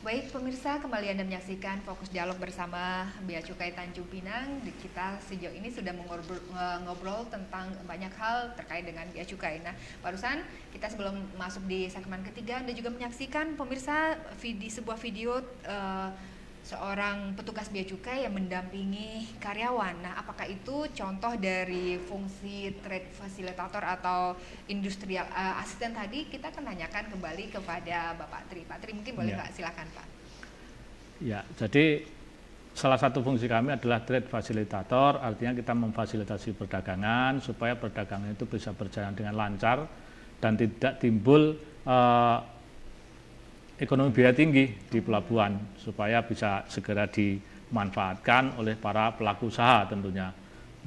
Baik pemirsa, kembali Anda menyaksikan Fokus Dialog bersama Bea Cukai Tanjung Pinang. Kita sejauh ini sudah ngobrol tentang banyak hal terkait dengan Bea Cukai. Nah, barusan kita sebelum masuk di segmen ketiga, Anda juga menyaksikan pemirsa sebuah video seorang petugas Bea Cukai yang mendampingi karyawan. Nah, apakah itu contoh dari fungsi trade facilitator atau industrial assistant tadi? Kita akan tanyakan kembali kepada Bapak Tri. Pak Tri mungkin boleh Pak, silakan Pak. Ya, jadi salah satu fungsi kami adalah trade facilitator, artinya kita memfasilitasi perdagangan supaya perdagangan itu bisa berjalan dengan lancar dan tidak timbul ekonomi biaya tinggi di pelabuhan supaya bisa segera dimanfaatkan oleh para pelaku usaha tentunya.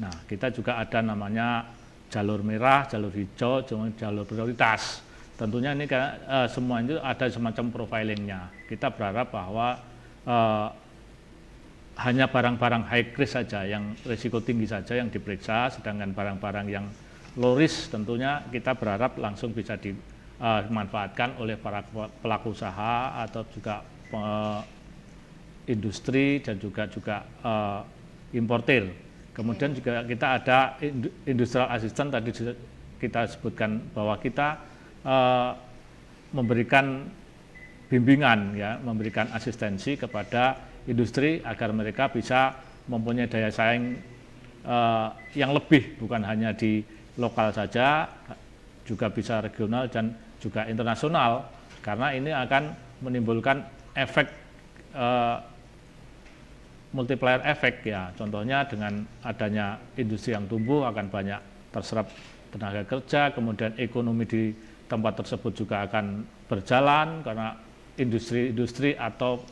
Nah, kita juga ada namanya jalur merah, jalur hijau, jalur prioritas. Tentunya ini semua itu ada semacam profilingnya. Kita berharap bahwa hanya barang-barang high risk saja, yang risiko tinggi saja yang diperiksa, sedangkan barang-barang yang low risk tentunya kita berharap langsung bisa dimanfaatkan oleh para pelaku usaha atau juga industri dan juga importir. Kemudian juga kita ada industrial assistant, tadi kita sebutkan bahwa kita memberikan bimbingan, ya, memberikan asistensi kepada industri agar mereka bisa mempunyai daya saing yang lebih, bukan hanya di lokal saja, juga bisa regional dan juga internasional, karena ini akan menimbulkan efek multiplier efek, ya. Contohnya dengan adanya industri yang tumbuh akan banyak terserap tenaga kerja, kemudian ekonomi di tempat tersebut juga akan berjalan karena industri-industri atau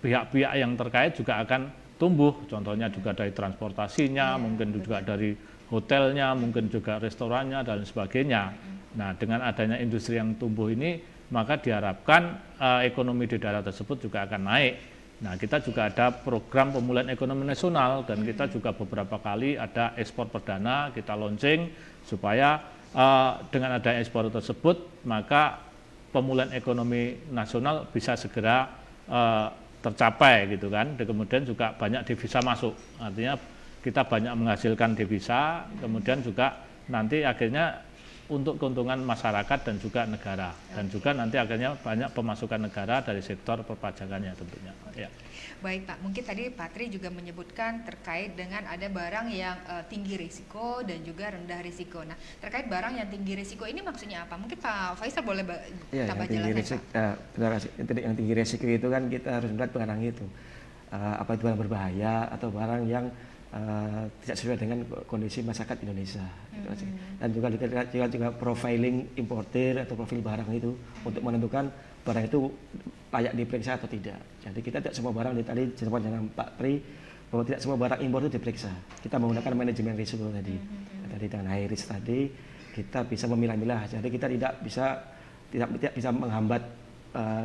pihak-pihak yang terkait juga akan tumbuh, contohnya juga dari transportasinya, mungkin juga dari hotelnya, mungkin juga restorannya dan sebagainya. Nah, dengan adanya industri yang tumbuh ini, maka diharapkan ekonomi di daerah tersebut juga akan naik. Nah, kita juga ada program pemulihan ekonomi nasional dan kita juga beberapa kali ada ekspor perdana kita launching supaya dengan adanya ekspor tersebut maka pemulihan ekonomi nasional bisa segera tercapai gitu kan. Dan kemudian juga banyak devisa masuk, artinya kita banyak menghasilkan devisa, kemudian juga nanti akhirnya untuk keuntungan masyarakat dan juga negara, dan juga nanti akhirnya banyak pemasukan negara dari sektor perpajakannya tentunya. Ya. Baik Pak, mungkin tadi Pak Tri juga menyebutkan terkait dengan ada barang yang tinggi risiko dan juga rendah risiko. Nah, terkait barang yang tinggi risiko ini maksudnya apa? Mungkin Pak Faisal boleh tambah jelaskan Pak. Terima kasih. Yang tinggi risiko itu kan kita harus melihat barang itu, apa itu barang berbahaya atau barang yang tidak sesuai dengan kondisi masyarakat Indonesia. Dan juga profiling importer atau profil barang itu untuk menentukan barang itu layak diperiksa atau tidak. Jadi kita tidak semua barang, tadi disebut dengan Pak Pri bahwa tidak semua barang impor itu diperiksa. Kita menggunakan manajemen risiko tadi. Tadi dengan high risk tadi kita bisa memilah-milah. Jadi kita tidak bisa menghambat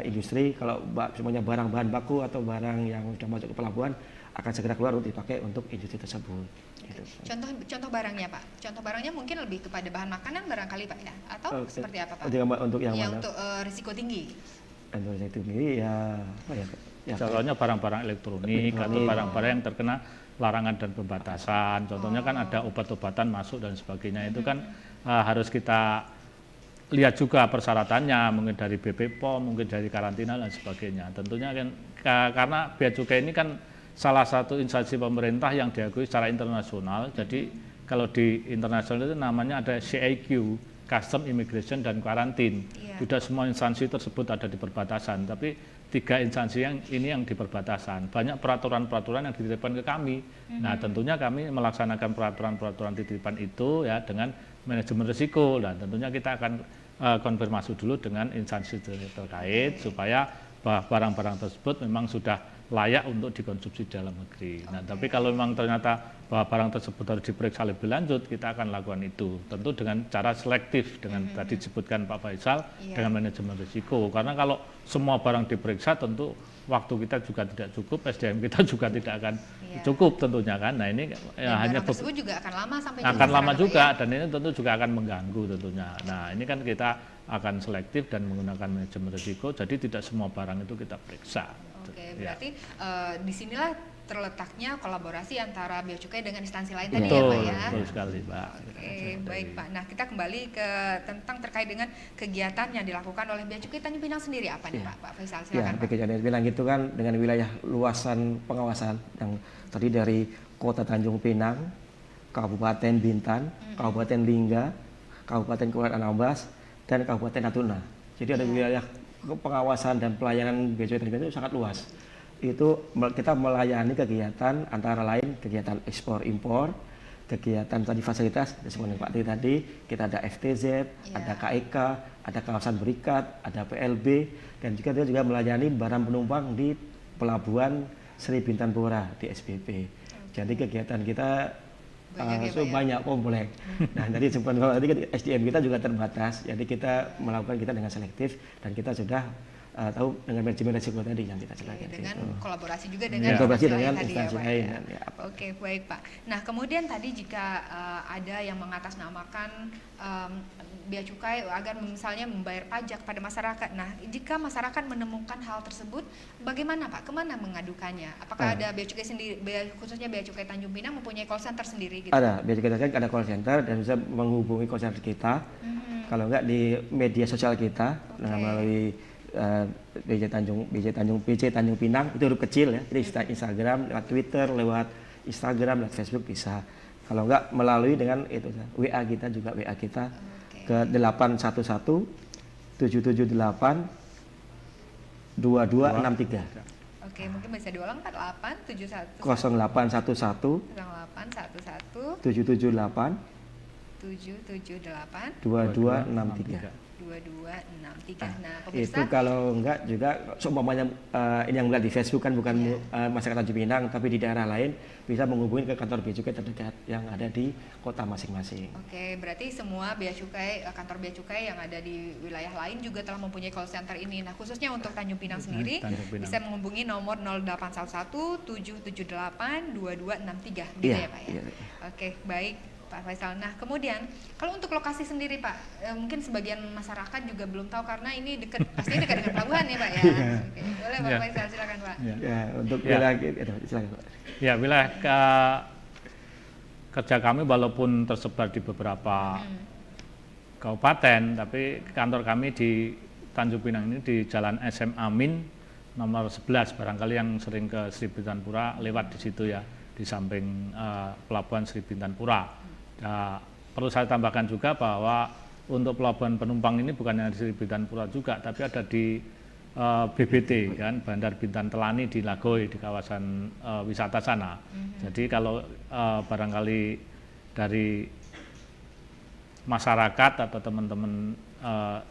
industri kalau semuanya barang bahan baku atau barang yang sudah masuk ke pelabuhan akan segera keluar untuk dipakai untuk industri tersebut. Gitu. Contoh barangnya Pak. Contoh barangnya mungkin lebih kepada bahan makanan barangkali Pak ya, atau seperti apa Pak? Untuk yang mana? Untuk risiko tinggi. Untuk risiko tinggi ya apa ya? Contohnya barang-barang elektronik atau barang-barang yang terkena larangan dan pembatasan. Contohnya kan ada obat-obatan masuk dan sebagainya. Itu kan harus kita lihat juga persyaratannya, mungkin dari BPOM, mungkin dari karantina dan sebagainya. Tentunya kan karena Bea Cukai ini kan salah satu instansi pemerintah yang diakui secara internasional. Jadi kalau di internasional itu namanya ada CIQ, Custom, Immigration, dan Karantin. Tidak semua instansi tersebut ada di perbatasan, tapi 3 instansi yang di perbatasan. Banyak peraturan-peraturan yang dititipkan ke kami. Nah, tentunya kami melaksanakan peraturan-peraturan titipan itu ya dengan manajemen risiko. Dan tentunya kita akan konfirmasi dulu dengan instansi terkait supaya barang-barang tersebut memang sudah layak untuk dikonsumsi dalam negeri. Nah, tapi kalau memang ternyata bahwa barang tersebut harus diperiksa lebih lanjut, kita akan lakukan itu. Tentu dengan cara selektif, dengan tadi disebutkan Pak Faisal, dengan manajemen risiko. Karena kalau semua barang diperiksa, tentu waktu kita juga tidak cukup, SDM kita juga tidak akan cukup tentunya kan. Nah, ini hanya tersebut juga akan lama sampai akan lama juga, dan ini tentu juga akan mengganggu tentunya. Nah, ini kan kita akan selektif dan menggunakan manajemen risiko. Jadi tidak semua barang itu kita periksa. Oke, Ya. berarti disinilah terletaknya kolaborasi antara Bea Cukai dengan instansi lain tadi ya Betul, Pak ya. betul sekali Pak. Oke, baik Pak. Nah kita kembali ke tentang terkait dengan kegiatan yang dilakukan oleh Bea Cukai Tanjung Pinang sendiri apa nih Ya. Pak? Pak Faisal Ya, silakan Pak. BKJ bilang gitu kan dengan wilayah luasan pengawasan yang tadi dari Kota Tanjung Pinang, Kabupaten Bintan, Kabupaten Lingga, Kabupaten Kepulauan Anambas, dan Kabupaten Natuna. Jadi ada wilayah pengawasan dan pelayanan Bea Cukai Tanjung Pinang itu sangat luas. Itu kita melayani kegiatan antara lain kegiatan ekspor impor, kegiatan tadi fasilitas seperti Pak Tri tadi, kita ada FTZ, ada KEK, ada kawasan berikat, ada PLB, dan juga dia juga melayani barang penumpang di Pelabuhan Sri Bintang-Pura di SPP. Jadi kegiatan kita banyak komplek. Nah, jadi sebenarnya tadi SDM kita juga terbatas, jadi kita melakukan kita dengan selektif dan kita sudah tahu dengan manajemen risiko tadi yang kita jelaskan. Dengan gitu. kolaborasi juga dengan Kolaborasi instansi dengan lain tadi instansi ya, Pak, lain. ya. Ya, apa. Oke, baik Pak. Nah kemudian tadi jika ada yang mengatasnamakan Bea Cukai agar misalnya membayar pajak pada masyarakat. Nah jika masyarakat menemukan hal tersebut, bagaimana Pak? Kemana mengadukannya? Apakah ada Bea Cukai sendiri, khususnya Bea Cukai Tanjung Pinang mempunyai call center sendiri? Gitu? Ada, Bea Cukai Tanjung ada call center dan bisa menghubungi call center kita. Kalau enggak di media sosial kita dengan melalui BC Tanjung Pinang itu huruf kecil ya, jadi Instagram, lewat Twitter, lewat Instagram, lewat Facebook bisa. Kalau enggak melalui dengan itu WA kita juga WA kita ke 811 778 2263. Oke, mungkin bisa diulang 4871 0811 0811 778 778 2263. 2263. Nah, Itu pemirsa, kalau enggak juga seumpamanya ini yang melihat di Facebook kan bukan masyarakat Tanjung Pinang tapi di daerah lain bisa menghubungi ke kantor Bea Cukai terdekat yang ada di kota masing-masing. oke, berarti semua Bea Cukai, kantor Bea Cukai yang ada di wilayah lain juga telah mempunyai call center ini. Nah, khususnya untuk Tanjung Pinang sendiri Tanjung Pinang. bisa menghubungi nomor 0811 778 2263 gitu ya, Pak ya. Iya. Oke, baik Pak Faisal. Nah, kemudian kalau untuk lokasi sendiri Pak, mungkin sebagian masyarakat juga belum tahu karena ini pastinya dekat dengan pelabuhan ya Pak ya. Oke, boleh Pak Faisal silakan Pak. Ya, untuk Ya. wilayah silakan Pak. Ya, wilayah kerja kami walaupun tersebar di beberapa kabupaten, tapi kantor kami di Tanjung Pinang ini di Jalan SM Amin nomor 11, barangkali yang sering ke Sri Bintang-Pura lewat di situ ya, di samping Pelabuhan Sri Bintang-Pura. Nah, perlu saya tambahkan juga bahwa untuk pelabuhan penumpang ini bukan hanya di Sri Bintang-Pura juga, tapi ada di BBT kan, Bandar Bintan Telani di Lagoy di kawasan wisata sana. Jadi kalau barangkali dari masyarakat atau teman-teman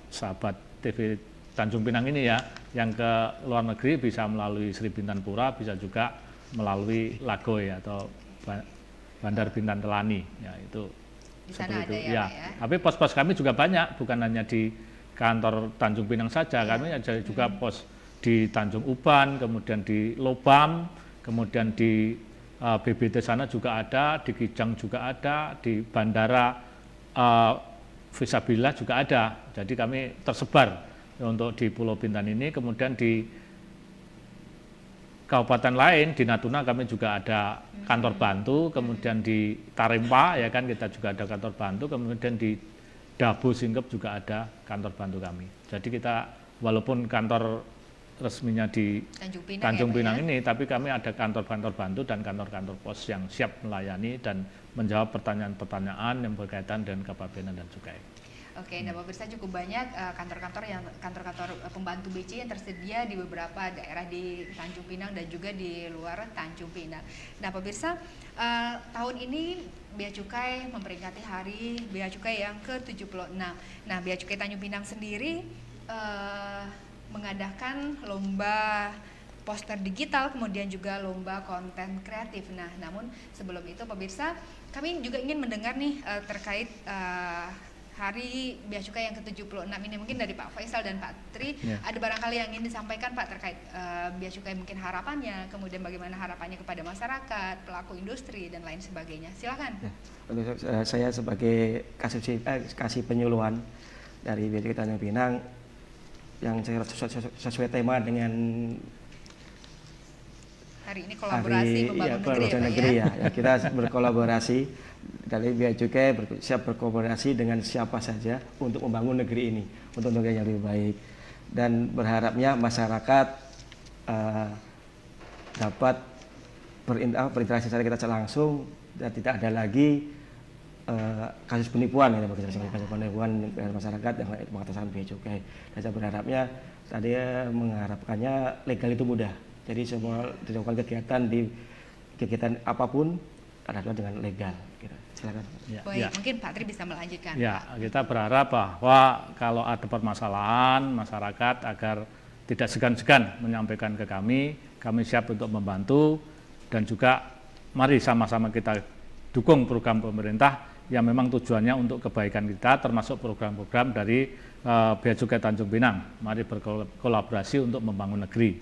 sahabat TV Tanjung Pinang ini ya, yang ke luar negeri bisa melalui Sri Bintang-Pura, bisa juga melalui Lagoy atau Bandar Bintan Telani, ya itu Di sana seperti ada itu. ya, Pak ya. Tapi pos-pos kami juga banyak, bukan hanya di kantor Tanjung Pinang saja, kami ada juga pos di Tanjung Uban, kemudian di Lobam, kemudian di BBT sana juga ada, di Kijang juga ada, di Bandara Visabilillah juga ada. Jadi kami tersebar untuk di Pulau Bintan ini, kemudian di kabupaten lain di Natuna kami juga ada kantor bantu, kemudian di Tarempa ya kan kita juga ada kantor bantu, kemudian di Dabu Singkep juga ada kantor bantu kami. Jadi kita walaupun kantor resminya di Tanjung Pinang ya, Pak, ini, tapi kami ada kantor-kantor bantu dan kantor-kantor pos yang siap melayani dan menjawab pertanyaan-pertanyaan yang berkaitan dengan kepabeanan dan cukai. Oke, nah pemirsa cukup banyak kantor-kantor pembantu BC yang tersedia di beberapa daerah di Tanjung Pinang dan juga di luar Tanjung Pinang. Nah pemirsa, tahun ini Bea Cukai memperingati Hari Bea Cukai yang ke-76. Nah Bea Cukai Tanjung Pinang sendiri mengadakan lomba poster digital, kemudian juga lomba konten kreatif. Nah, namun sebelum itu pemirsa, kami juga ingin mendengar nih terkait Hari Bea Cukai yang ke-76 ini, mungkin dari Pak Faisal dan Pak Tri, ada barangkali yang ingin disampaikan Pak terkait Bea Cukai, mungkin harapannya, kemudian bagaimana harapannya kepada masyarakat, pelaku industri dan lain sebagainya. Silakan. Saya sebagai kasih penyuluhan dari Bea Cukai Tanjung Pinang yang sesuai tema dengan hari ini kolaborasi membangun kolaborasi negeri ya, Pak ya. Kita berkolaborasi dari Bea Cukai siap berkolaborasi dengan siapa saja untuk membangun negeri ini, untuk negeri yang lebih baik. Dan berharapnya masyarakat dapat berinteraksi secara kita langsung dan tidak ada lagi kasus penipuan kasus penipuan dengan masyarakat yang pengawasan Bea Cukai. Dan saya berharapnya tadi mengharapkannya legal itu mudah. Jadi semua dilakukan kegiatan apapun adalah dengan legal. Silakan. Baik, mungkin Pak Tri bisa melanjutkan. Ya, kita berharap bahwa kalau ada permasalahan masyarakat agar tidak segan-segan menyampaikan ke kami siap untuk membantu, dan juga mari sama-sama kita dukung program pemerintah yang memang tujuannya untuk kebaikan kita, termasuk program-program dari Bea Cukai Tanjung Pinang. Mari berkolaborasi untuk membangun negeri.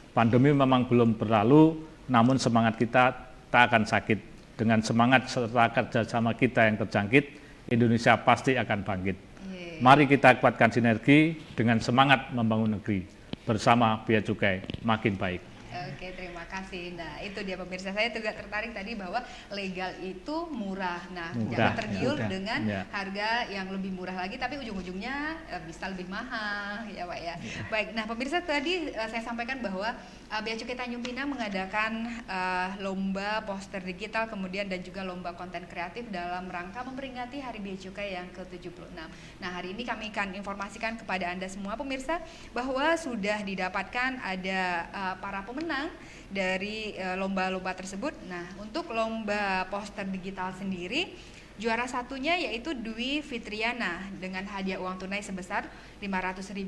Pandemi memang belum berlalu, namun semangat kita tak akan sakit. Dengan semangat serta kerjasama kita yang terjangkit, Indonesia pasti akan bangkit. Mari kita kuatkan sinergi dengan semangat membangun negeri. Bersama Bea Cukai makin baik. Oke, terima kasih. Nah, itu dia pemirsa, saya juga tertarik tadi bahwa legal itu murah. Nah, jangan tergiur dengan harga yang lebih murah lagi, tapi ujung-ujungnya bisa lebih mahal, ya Pak ya. Baik, nah pemirsa tadi saya sampaikan bahwa Bea Cukai Tanjung Pinang mengadakan lomba poster digital, kemudian dan juga lomba konten kreatif dalam rangka memperingati Hari Bea Cukai yang ke-76. Nah, hari ini kami akan informasikan kepada Anda semua pemirsa bahwa sudah didapatkan ada para pemenang dari lomba-lomba tersebut. Nah, untuk lomba poster digital sendiri, juara satunya yaitu Dwi Fitriana dengan hadiah uang tunai sebesar Rp500.000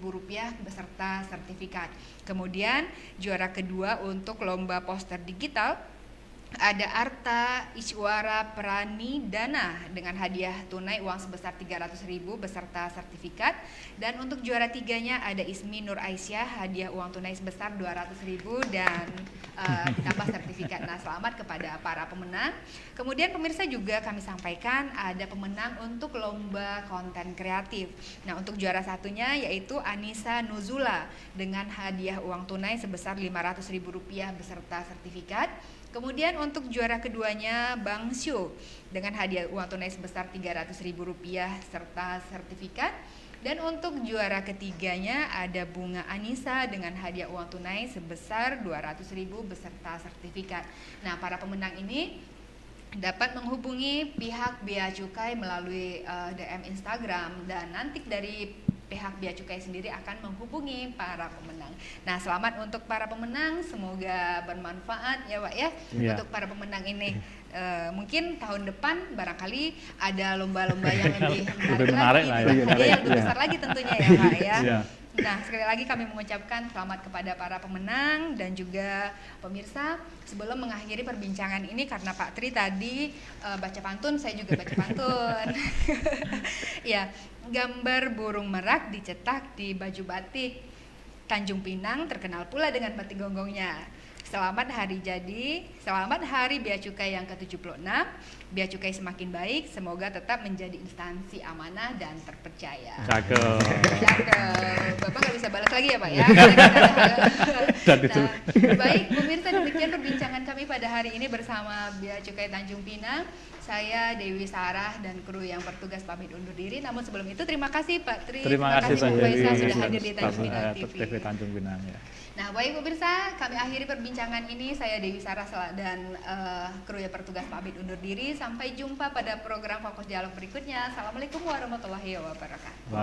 beserta sertifikat. Kemudian juara kedua untuk lomba poster digital ada Arta Iswara Prani Dana dengan hadiah tunai uang sebesar Rp300.000 beserta sertifikat. Dan untuk juara tiganya ada Ismi Nur Aisyah, hadiah uang tunai sebesar Rp200.000 dan ditambah sertifikat. Nah, selamat kepada para pemenang. Kemudian pemirsa juga kami sampaikan ada pemenang untuk lomba konten kreatif. Nah, untuk juara satunya yaitu Anissa Nuzula dengan hadiah uang tunai sebesar Rp500.000 beserta sertifikat. Kemudian untuk juara keduanya Bang Syu dengan hadiah uang tunai sebesar Rp300.000 serta sertifikat. Dan untuk juara ketiganya ada Bunga Anissa dengan hadiah uang tunai sebesar Rp200.000 beserta sertifikat. Nah, para pemenang ini dapat menghubungi pihak Bea Cukai melalui DM Instagram, dan nanti dari pihak Bea Cukai sendiri akan menghubungi para pemenang. Nah, selamat untuk para pemenang, semoga bermanfaat ya Pak ya untuk para pemenang ini. Mungkin tahun depan barangkali ada lomba-lomba yang lebih menarik lagi, yang lebih besar lagi tentunya ya Pak ya. Nah, sekali lagi kami mengucapkan selamat kepada para pemenang dan juga pemirsa. Sebelum mengakhiri perbincangan ini, karena Pak Tri tadi baca pantun, saya juga baca pantun. Ya, gambar burung merak dicetak di baju batik. Tanjung Pinang terkenal pula dengan batik gonggongnya. Selamat hari jadi, selamat Hari Bea Cukai yang ke-76. Bea Cukai semakin baik, semoga tetap menjadi instansi amanah dan terpercaya. Cakep. Bapak nggak bisa balas lagi ya Pak ya? Nah, baik, pemirsa, demikian perbincangan kami pada hari ini bersama Bea Cukai Tanjung Pinang. Saya Dewi Sarah dan kru yang bertugas pamit undur diri. Namun sebelum itu terima kasih Pak Tri, terima kasih Pak Faisal sudah hadir di Tanjung Pinang TV Tanjung Pinang ya. Nah, baik pemirsa, kami akhiri perbincangan ini. Saya Dewi Sarah dan kru yang bertugas pamit undur diri. Sampai jumpa pada program Fokus Dialog berikutnya. Assalamualaikum warahmatullahi wabarakatuh.